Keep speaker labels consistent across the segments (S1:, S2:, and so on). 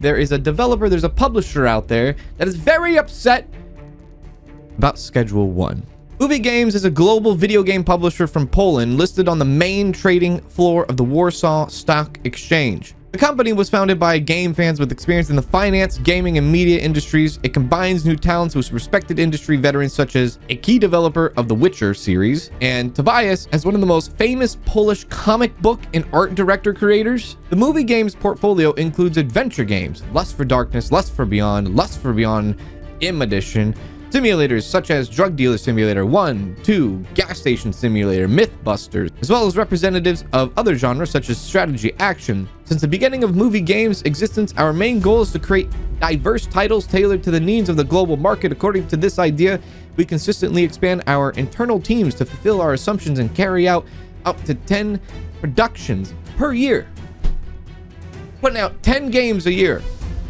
S1: there is a developer, there's a publisher out there that is very upset about Schedule 1. Movie Games is a global video game publisher from Poland listed on the main trading floor of the Warsaw Stock Exchange. The company was founded by game fans with experience in the finance, gaming, and media industries. It combines new talents with respected industry veterans such as a key developer of the Witcher series and Tobias as one of the most famous Polish comic book and art director creators. The Movie Games portfolio includes adventure games, Lust for Darkness, Lust for Beyond M Edition, simulators such as Drug Dealer Simulator 1, 2, Gas Station Simulator, Mythbusters, as well as representatives of other genres such as strategy action. Since the beginning of Movie Games' existence, our main goal is to create diverse titles tailored to the needs of the global market. According to this idea, we consistently expand our internal teams to fulfill our assumptions and carry out up to 10 productions per year. Putting out 10 games a year.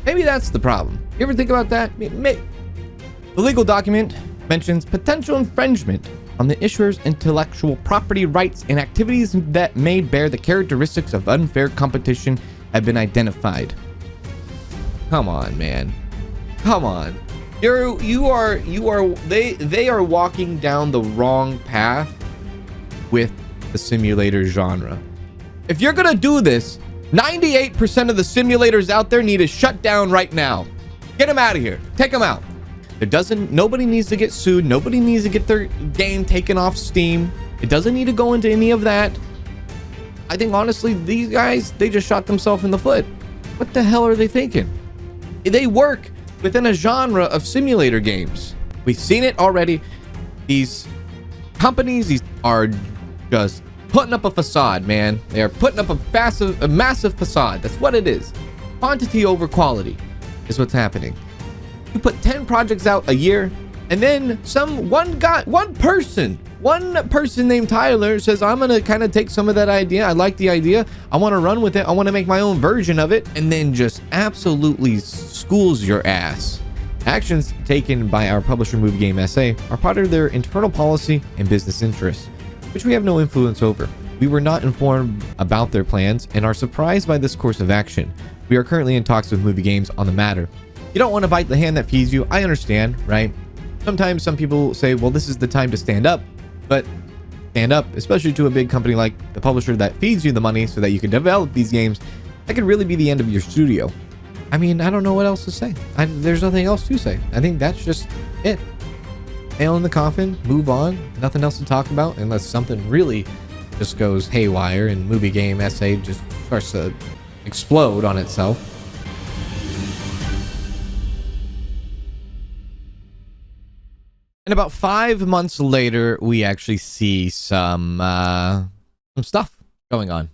S1: Maybe that's the problem. You ever think about that? The legal document mentions potential infringement on the issuer's intellectual property rights and activities that may bear the characteristics of unfair competition have been identified. Come on, man. Come on. They are walking down the wrong path with the simulator genre. If you're gonna do this, 98% of the simulators out there need to shut down right now. Get them out of here. Take them out. Nobody needs to get sued. Nobody needs to get their game taken off Steam. It doesn't need to go into any of that. I think honestly, these guys, they just shot themselves in the foot. What the hell are they thinking? They work within a genre of simulator games. We've seen it already. These companies are just putting up a facade, man. They are putting up a massive facade. That's what it is. Quantity over quality is what's happening. You put 10 projects out a year, and then one person named Tyler says, I'm gonna kind of take some of that idea. I like the idea. I want to run with it. I want to make my own version of it, and then just absolutely schools your ass. Actions taken by our publisher Movie Game SA are part of their internal policy and business interests, which we have no influence over. We were not informed about their plans and are surprised by this course of action. We are currently in talks with Movie Games on the matter. You don't want to bite the hand that feeds you. I understand, right? Sometimes some people say, well, this is the time to stand up, but stand up, especially to a big company like the publisher that feeds you the money so that you can develop these games. That could really be the end of your studio. I mean, I don't know what else to say. There's nothing else to say. I think that's just it. Nail in the coffin, move on. Nothing else to talk about unless something really just goes haywire and Movie Game SA just starts to explode on itself. And about 5 months later, we actually see some stuff going on.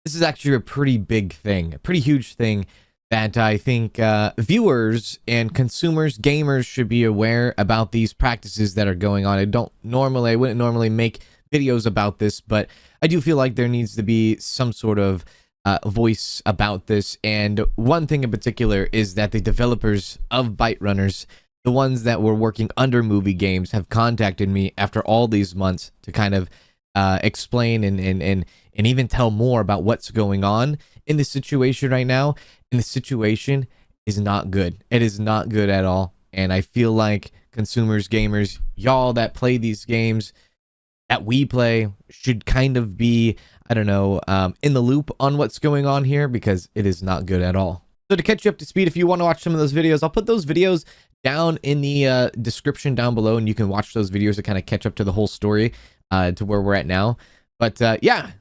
S1: This is actually a pretty big thing, a pretty huge thing that I think viewers and consumers, gamers should be aware about these practices that are going on. I wouldn't normally make videos about this, but I do feel like there needs to be some sort of voice about this. And one thing in particular is that the developers of Byterunners, the ones that were working under Movie Games, have contacted me after all these months to kind of explain and even tell more about what's going on in the situation right now. And the situation is not good. It is not good at all. And I feel like consumers, gamers, y'all that play these games that we play should kind of be, I don't know, in the loop on what's going on here, because it is not good at all. So to catch you up to speed, if you want to watch some of those videos, I'll put those videos down in the description down below, and you can watch those videos to kind of catch up to the whole story to where we're at now. But yeah,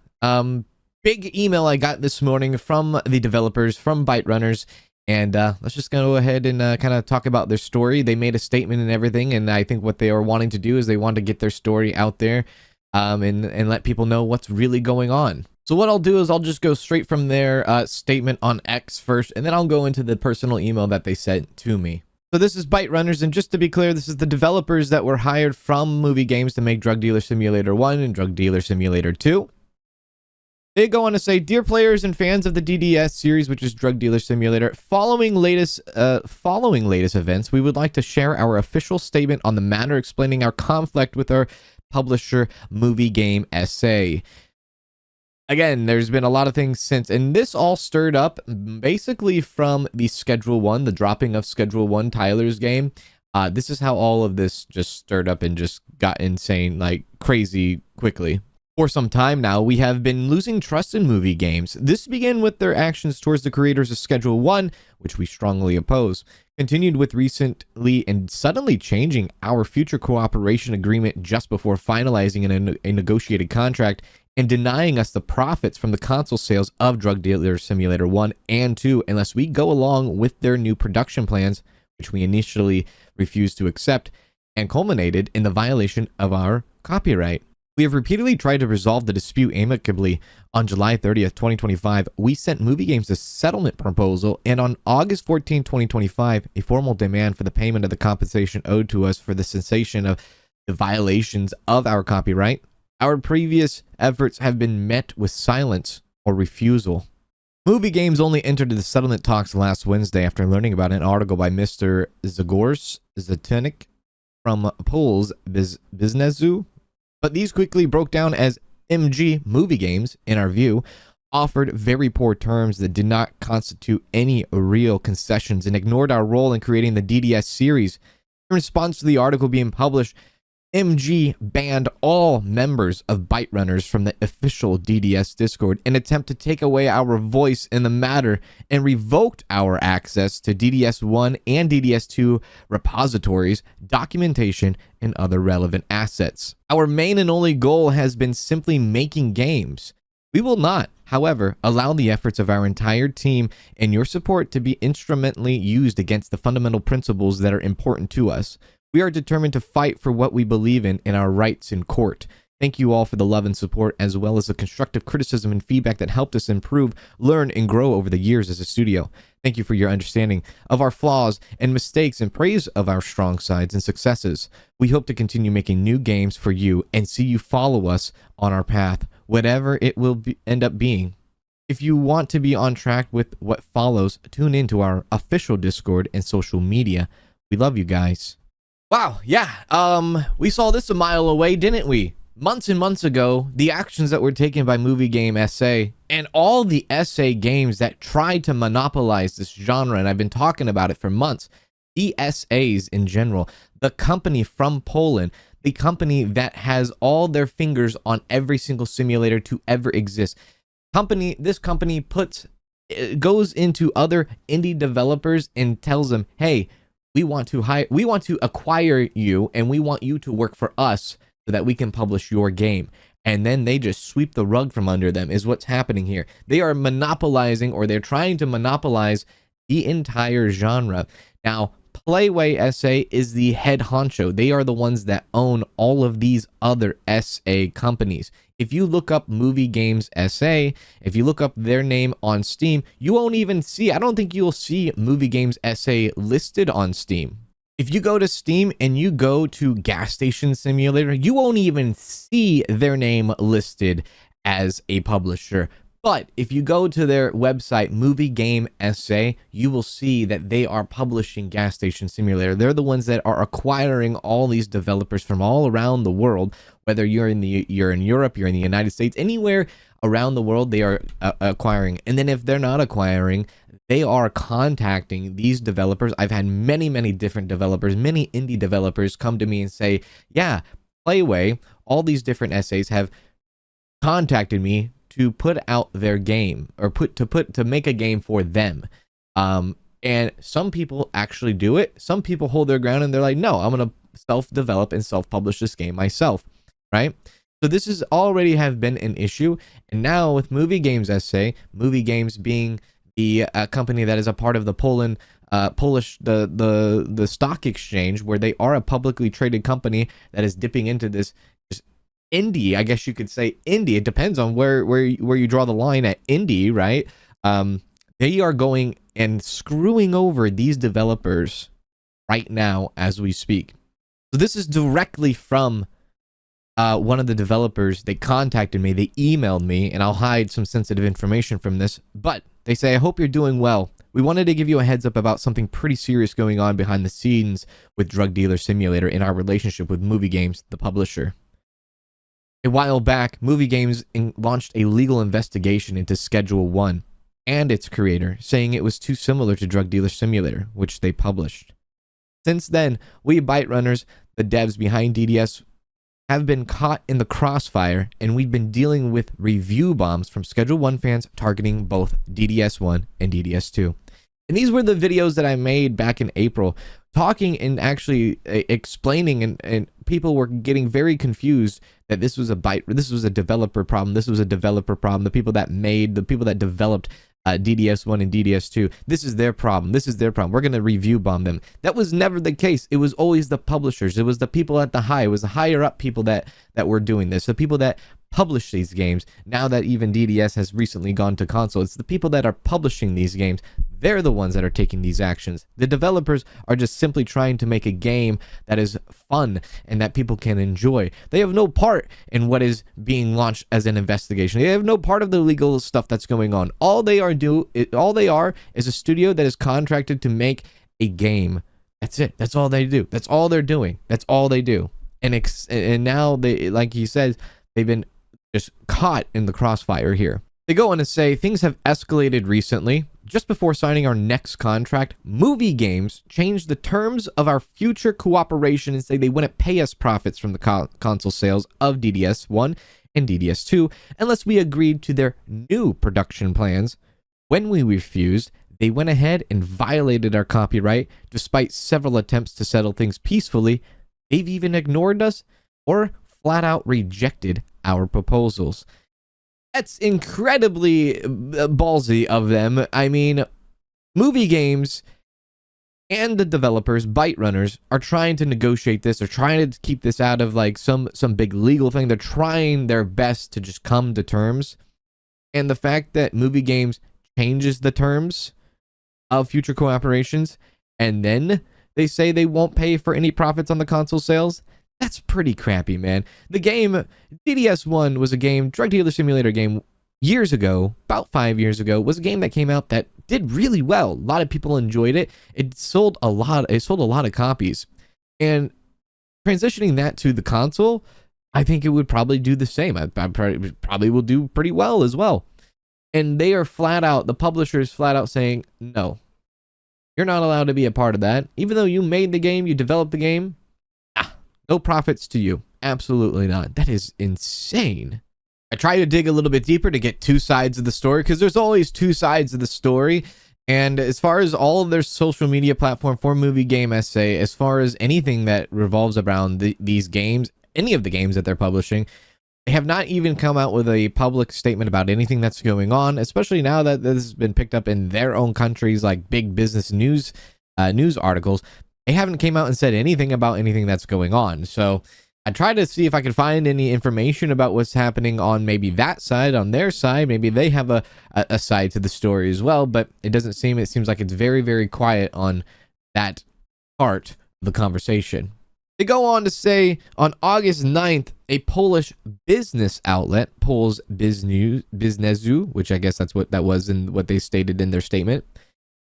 S1: big email I got this morning from the developers from Byterunners, and let's just go ahead and kind of talk about their story. They made a statement and everything, and I think what they are wanting to do is they want to get their story out there and let people know what's really going on. So what I'll do is I'll just go straight from their statement on X first, and then I'll go into the personal email that they sent to me. So this is Byterunners, and just to be clear, this is the developers that were hired from Movie Games to make Drug Dealer Simulator 1 and Drug Dealer Simulator 2. They go on to say, dear players and fans of the DDS series, which is Drug Dealer Simulator, following latest events, we would like to share our official statement on the matter, explaining our conflict with our publisher, Movie Game SA. again, there's been a lot of things since, and this all stirred up basically from the Schedule 1, the dropping of Schedule 1, Tyler's game. This is how all of this just stirred up and just got insane, like crazy quickly. For some time now, we have been losing trust in movie games. This began with their actions towards the creators of Schedule 1, which we strongly oppose, continued with recently and suddenly changing our future cooperation agreement just before finalizing a negotiated contract, and denying us the profits from the console sales of Drug Dealer Simulator 1 and 2 unless we go along with their new production plans, which we initially refused to accept, and culminated in the violation of our copyright. We have repeatedly tried to resolve the dispute amicably. On July 30th, 2025, we sent Movie Games a settlement proposal, and on August 14, 2025, a formal demand for the payment of the compensation owed to us for the cessation of the violations of our copyright. Our previous efforts have been met with silence or refusal. Movie Games only entered the settlement talks last Wednesday after learning about an article by Mr. Zagors Zatunik from Pol's Biznesu, but these quickly broke down as MG Movie Games, in our view, offered very poor terms that did not constitute any real concessions and ignored our role in creating the DDS series. In response to the article being published, MG banned all members of Byterunners from the official DDS Discord in an attempt to take away our voice in the matter, and revoked our access to DDS1 and DDS2 repositories, documentation, and other relevant assets. Our main and only goal has been simply making games. We will not, however, allow the efforts of our entire team and your support to be instrumentally used against the fundamental principles that are important to us. We are determined to fight for what we believe in and our rights in court. Thank you all for the love and support, as well as the constructive criticism and feedback that helped us improve, learn, and grow over the years as a studio. Thank you for your understanding of our flaws and mistakes and praise of our strong sides and successes. We hope to continue making new games for you and see you follow us on our path, whatever it will end up being. If you want to be on track with what follows, tune into our official Discord and social media. We love you guys. Wow, yeah, we saw this a mile away, didn't we? Months and months ago, the actions that were taken by Movie Game SA and all the SA games that tried to monopolize this genre, and I've been talking about it for months, the SAs in general, the company from Poland, the company that has all their fingers on every single simulator to ever exist. This company goes into other indie developers and tells them, hey, we want to acquire you, and we want you to work for us so that we can publish your game. And then they just sweep the rug from under them is what's happening here. They are monopolizing, or they're trying to monopolize, the entire genre. Now, Playway SA is the head honcho. They are the ones that own all of these other SA companies. If you look up Movie Games SA, if you look up their name on Steam, you won't even see, I don't think you'll see Movie Games SA listed on Steam. If you go to Steam and you go to Gas Station Simulator, you won't even see their name listed as a publisher. But if you go to their website, Movie Game SA, you will see that they are publishing Gas Station Simulator. They're the ones that are acquiring all these developers from all around the world, whether you're in Europe, you're in the United States, anywhere around the world, they are acquiring. And then if they're not acquiring, they are contacting these developers. I've had many, many different developers, many indie developers come to me and say, yeah, Playway, all these different SAs have contacted me to put out their game, or to make a game for them. And some people actually do it. Some people hold their ground and they're like, no, I'm gonna self-develop and self-publish this game myself, right? So this is already have been an issue, and now with Movie Games SA, Movie Games being the company that is a part of the Polish the stock exchange, where they are a publicly traded company that is dipping into this indie, I guess you could say indie. It depends on where you draw the line at indie, right? They are going and screwing over these developers right now as we speak. So this is directly from one of the developers. They contacted me, they emailed me, and I'll hide some sensitive information from this, but they say, I hope you're doing well. We wanted to give you a heads up about something pretty serious going on behind the scenes with Drug Dealer Simulator in our relationship with Movie Games, the publisher. A while back, Movie Games launched a legal investigation into Schedule 1 and its creator, saying it was too similar to Drug Dealer Simulator, which they published. Since then, we Byterunners, the devs behind DDS, have been caught in the crossfire, and we've been dealing with review bombs from Schedule 1 fans targeting both DDS1 and DDS2. And these were the videos that I made back in April, talking and actually explaining, and people were getting very confused that this was a developer problem. This was a developer problem. The people that developed DDS1 and DDS2, this is their problem. This is their problem. We're going to review bomb them. That was never the case. It was always the publishers. It was the people at the high. It was the higher up people that were doing this. The people that publish these games. Now that even DDS has recently gone to console, it's the people that are publishing these games. They're the ones that are taking these actions. The developers are just simply trying to make a game that is fun and that people can enjoy. They have no part in what is being launched as an investigation. They have no part of the legal stuff that's going on. All they are is a studio that is contracted to make a game. That's it. That's all they do. That's all they're doing. That's all they do. And now they, like he says, they've been just caught in the crossfire here. They go on to say things have escalated recently. Just before signing our next contract, Movie Games changed the terms of our future cooperation and say they wouldn't pay us profits from the console sales of DDS1 and DDS2 unless we agreed to their new production plans. When we refused, they went ahead and violated our copyright despite several attempts to settle things peacefully. They've even ignored us or flat out rejected our proposals. That's incredibly ballsy of them. I mean, Movie Games and the developers, Byterunners, are trying to negotiate this. They're trying to keep this out of like some big legal thing. They're trying their best to just come to terms. And the fact that Movie Games changes the terms of future cooperations and then they say they won't pay for any profits on the console sales, that's pretty crappy, man. The game, DDS1 was a game, Drug Dealer Simulator game, years ago, about 5 years ago, was a game that came out that did really well. A lot of people enjoyed it. It sold a lot of copies. And transitioning that to the console, I think it would probably do the same. I probably will do pretty well as well. And they are the publisher is flat out saying, no, you're not allowed to be a part of that. Even though you made the game, you developed the game, no profits to you. Absolutely not. That is insane. I try to dig a little bit deeper to get two sides of the story because there's always two sides of the story. And as far as all of their social media platform for Movie Game SA, as far as anything that revolves around these games, any of the games that they're publishing, they have not even come out with a public statement about anything that's going on, especially now that this has been picked up in their own countries, like big business news articles. They haven't came out and said anything about anything that's going on. So I tried to see if I could find any information about what's happening on maybe that side, on their side. Maybe they have a side to the story as well, but it seems like it's very, very quiet on that part of the conversation. They go on to say on August 9th, a Polish business outlet, Pol's Biznesu, which I guess that's what that was in what they stated in their statement,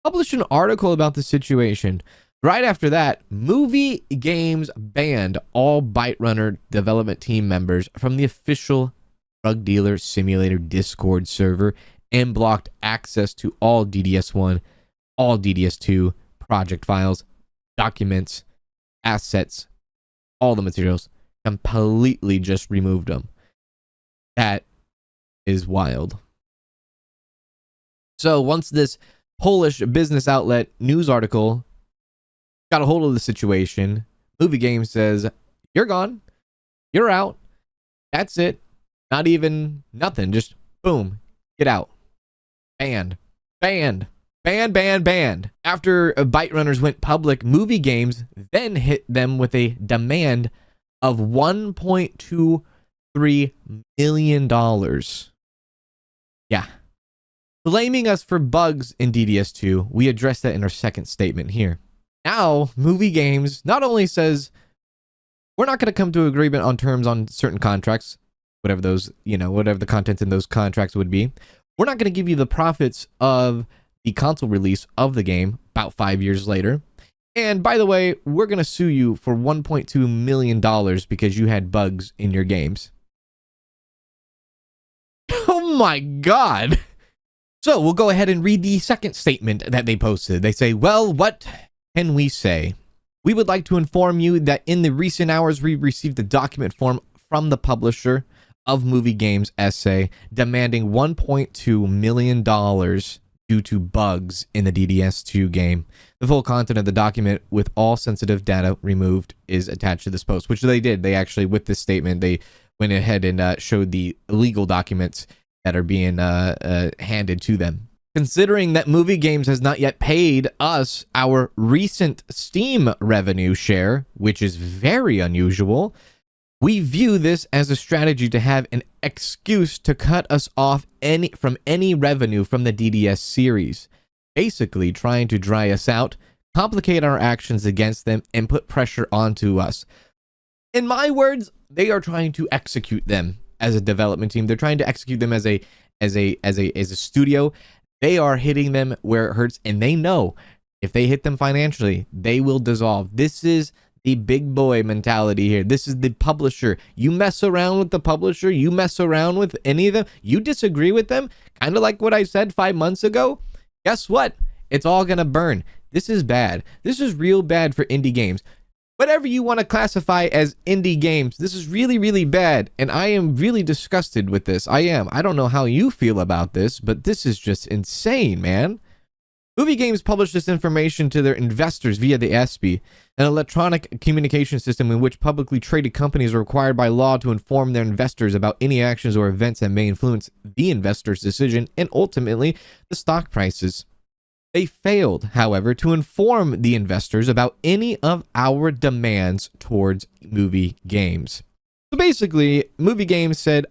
S1: published an article about the situation. Right after that, Movie Games banned all Byterunner development team members from the official Drug Dealer Simulator Discord server and blocked access to all DDS1, all DDS2 project files, documents, assets, all the materials. Completely just removed them. That is wild. So once this Polish business outlet news article got a hold of the situation, Movie Game says, you're gone, you're out, that's it, not even nothing, just boom, get out, banned. After Byterunners went public, Movie Games then hit them with a demand of $1.23 million. Yeah. Blaming us for bugs in DDS2, we addressed that in our second statement here. Now, Movie Games not only says, we're not going to come to agreement on terms on certain contracts, whatever those, whatever the contents in those contracts would be. We're not going to give you the profits of the console release of the game about 5 years later. And by the way, we're going to sue you for $1.2 million because you had bugs in your games. Oh my God. So we'll go ahead and read the second statement that they posted. They say, well, what can we say? We would like to inform you that in the recent hours, we received a document form from the publisher of Movie Games Essay demanding $1.2 million due to bugs in the DDS2 game. The full content of the document with all sensitive data removed is attached to this post, which they did. They actually, with this statement, they went ahead and showed the legal documents that are being handed to them. Considering that Movie Games has not yet paid us our recent Steam revenue share, which is very unusual, we view this as a strategy to have an excuse to cut us off from any revenue from the DDS series, basically trying to dry us out, complicate our actions against them, and put pressure onto us. In my words, they are trying to execute them as a development team. They're trying to execute them as a studio. They are hitting them where it hurts, and they know if they hit them financially, they will dissolve. This is the big boy mentality here. This is the publisher. You mess around with the publisher, you mess around with any of them, you disagree with them, kind of like what I said 5 months ago, guess what? It's all gonna burn. This is bad. This is real bad for indie games. Whatever you want to classify as indie games, this is really, really bad, and I am really disgusted with this. I am. I don't know how you feel about this, but this is just insane, man. Movie Games published this information to their investors via the ESPY, an electronic communication system in which publicly traded companies are required by law to inform their investors about any actions or events that may influence the investor's decision and ultimately the stock prices. They failed, however, to inform the investors about any of our demands towards Movie Games. So basically, Movie Games said,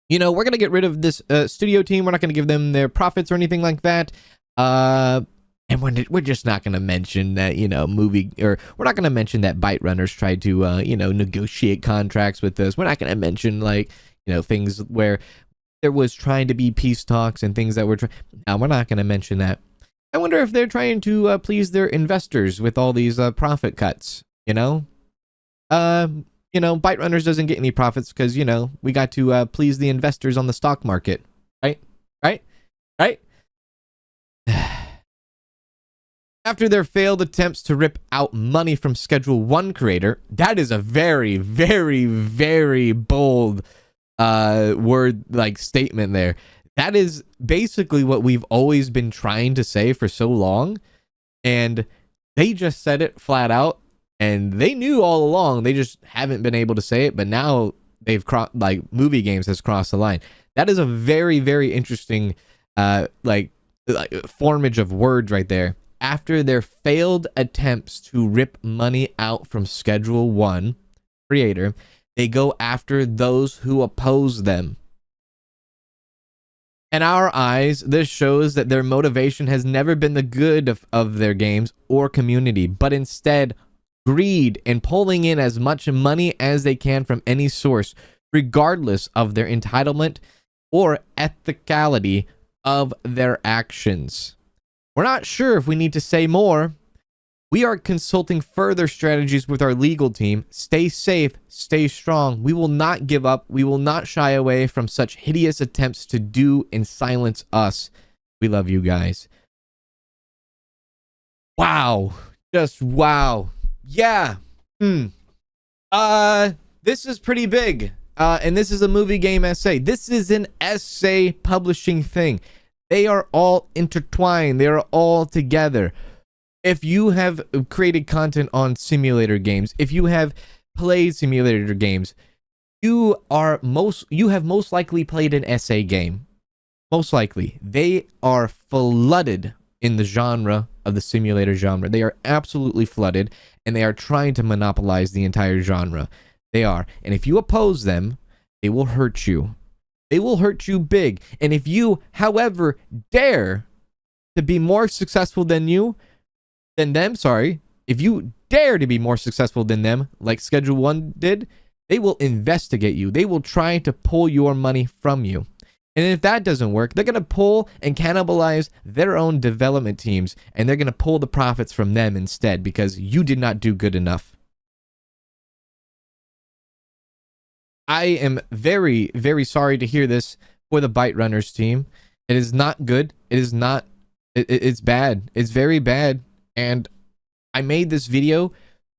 S1: you know, we're going to get rid of this studio team. We're not going to give them their profits or anything like that. And we're just not going to mention that, you know, we're not going to mention that Byterunners tried to, you know, negotiate contracts with us. We're not going to mention, like, you know, things where there was trying to be peace talks and things that were no, we're not going to mention that. I wonder if they're trying to please their investors with all these profit cuts, you know? You know, Byterunners doesn't get any profits because, you know, we got to please the investors on the stock market, right? After their failed attempts to rip out money from Schedule 1 creator, that is a very, very, very bold statement there. That is basically what we've always been trying to say for so long, and they just said it flat out. And they knew all along, they just haven't been able to say it, but now they've Movie Games has crossed the line. That is a very, very interesting formage of words right there. After their failed attempts to rip money out from Schedule 1 creator, they go after those who oppose them. In our eyes, this shows that their motivation has never been the good of their games or community, but instead greed and pulling in as much money as they can from any source, regardless of their entitlement or ethicality of their actions. We're not sure if we need to say more. We are consulting further strategies with our legal team. Stay safe, stay strong. We will not give up. We will not shy away from such hideous attempts to do and silence us. We love you guys. Wow. Just wow. Yeah. This is pretty big. And this is a Movie Game essay. This is an essay publishing thing. They are all intertwined. They are all together. If you have created content on simulator games, if you have played simulator games, you have most likely played an essay game. Most likely. They are flooded in the genre of the simulator genre. They are absolutely flooded, and they are trying to monopolize the entire genre. They are. And if you oppose them, they will hurt you. They will hurt you big. And if you, however, dare to be more successful than them, if you dare to be more successful than them, like Schedule 1 did, they will investigate you. They will try to pull your money from you. And if that doesn't work, they're going to pull and cannibalize their own development teams, and they're going to pull the profits from them instead because you did not do good enough. I am very, very sorry to hear this for the Byterunners team. It is not good. It is not, it's bad. It's very bad. And I made this video so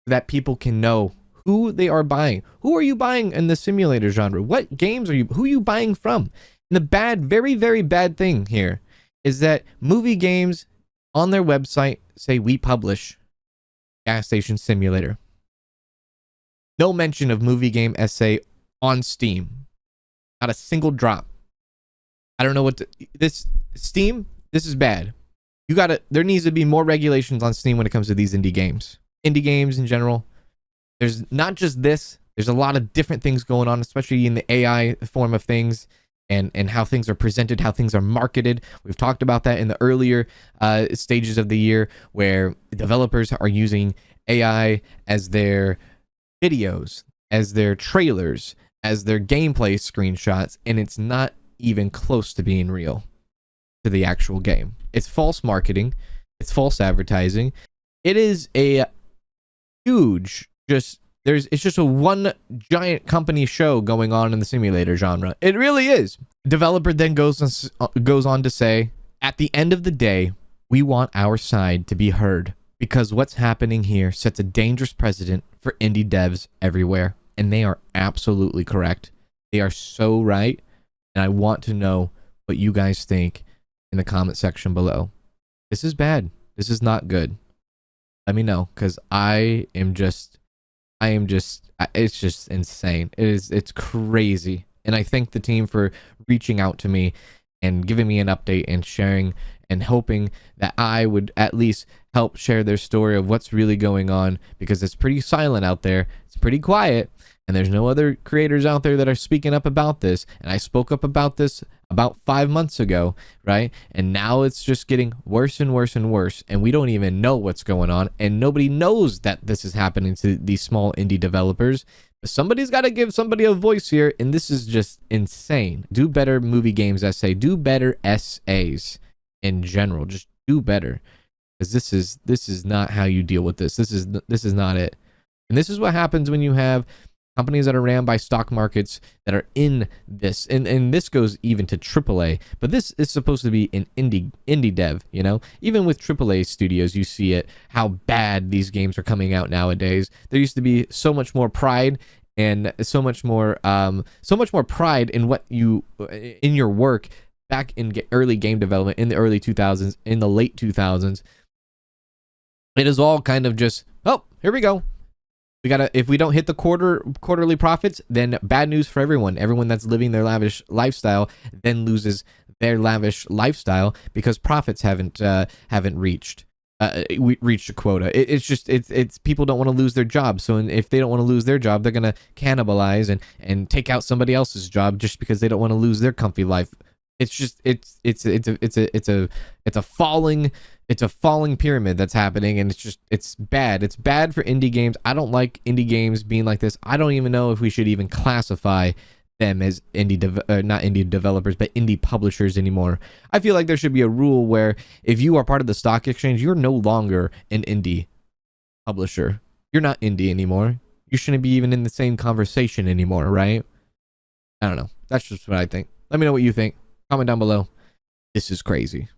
S1: that people can know who they are buying. Who are you buying in the simulator genre? What games who are you buying from? And the bad, very, very bad thing here is that movie games on their website say we publish Gas Station Simulator. No mention of movie game essay on Steam. Not a single drop. I don't know what this Steam, this is bad. There needs to be more regulations on Steam when it comes to these indie games. Indie games in general. There's not just this, there's a lot of different things going on, especially in the AI form of things and how things are presented, how things are marketed. We've talked about that in the earlier stages of the year where developers are using AI as their videos, as their trailers, as their gameplay screenshots, and it's not even close to being real to the actual game. It's false marketing. It's false advertising. It is a huge, it's just a one giant company show going on in the simulator genre. It really is. Developer then goes on to say, at the end of the day, we want our side to be heard because what's happening here sets a dangerous precedent for indie devs everywhere. And they are absolutely correct. They are so right. And I want to know what you guys think in the comment section below. This is bad. This is not good. Let me know, because it's just insane. It's crazy. And I thank the team for reaching out to me and giving me an update and sharing and hoping that I would at least help share their story of what's really going on, because it's pretty silent out there. It's pretty quiet. And there's no other creators out there that are speaking up about this. And I spoke up about this about 5 months ago, right? And now it's just getting worse and worse and worse. And we don't even know what's going on. And nobody knows that this is happening to these small indie developers. But somebody's got to give somebody a voice here. And this is just insane. Do better movie games essay. Do better essays in general. Just do better. Because this is not how you deal with this. This is not it. And this is what happens when you have companies that are ran by stock markets that are in this, and this goes even to AAA, but this is supposed to be an indie dev, you know? Even with AAA studios, you see it, how bad these games are coming out nowadays. There used to be so much more pride and so much more pride in what in your work back in early game development in the early 2000s, in the late 2000s. It is all kind of just, oh, here we go. If we don't hit the quarterly profits, then bad news for everyone. Everyone that's living their lavish lifestyle then loses their lavish lifestyle because profits haven't reached a quota. It's people don't want to lose their job. So if they don't want to lose their job, they're gonna cannibalize and take out somebody else's job just because they don't want to lose their comfy life. It's a falling pyramid that's happening, and it's bad. It's bad for indie games. I don't like indie games being like this. I don't even know if we should even classify them as not indie developers, but indie publishers anymore. I feel like there should be a rule where if you are part of the stock exchange, you're no longer an indie publisher. You're not indie anymore. You shouldn't be even in the same conversation anymore, right? I don't know. That's just what I think. Let me know what you think. Comment down below. This is crazy.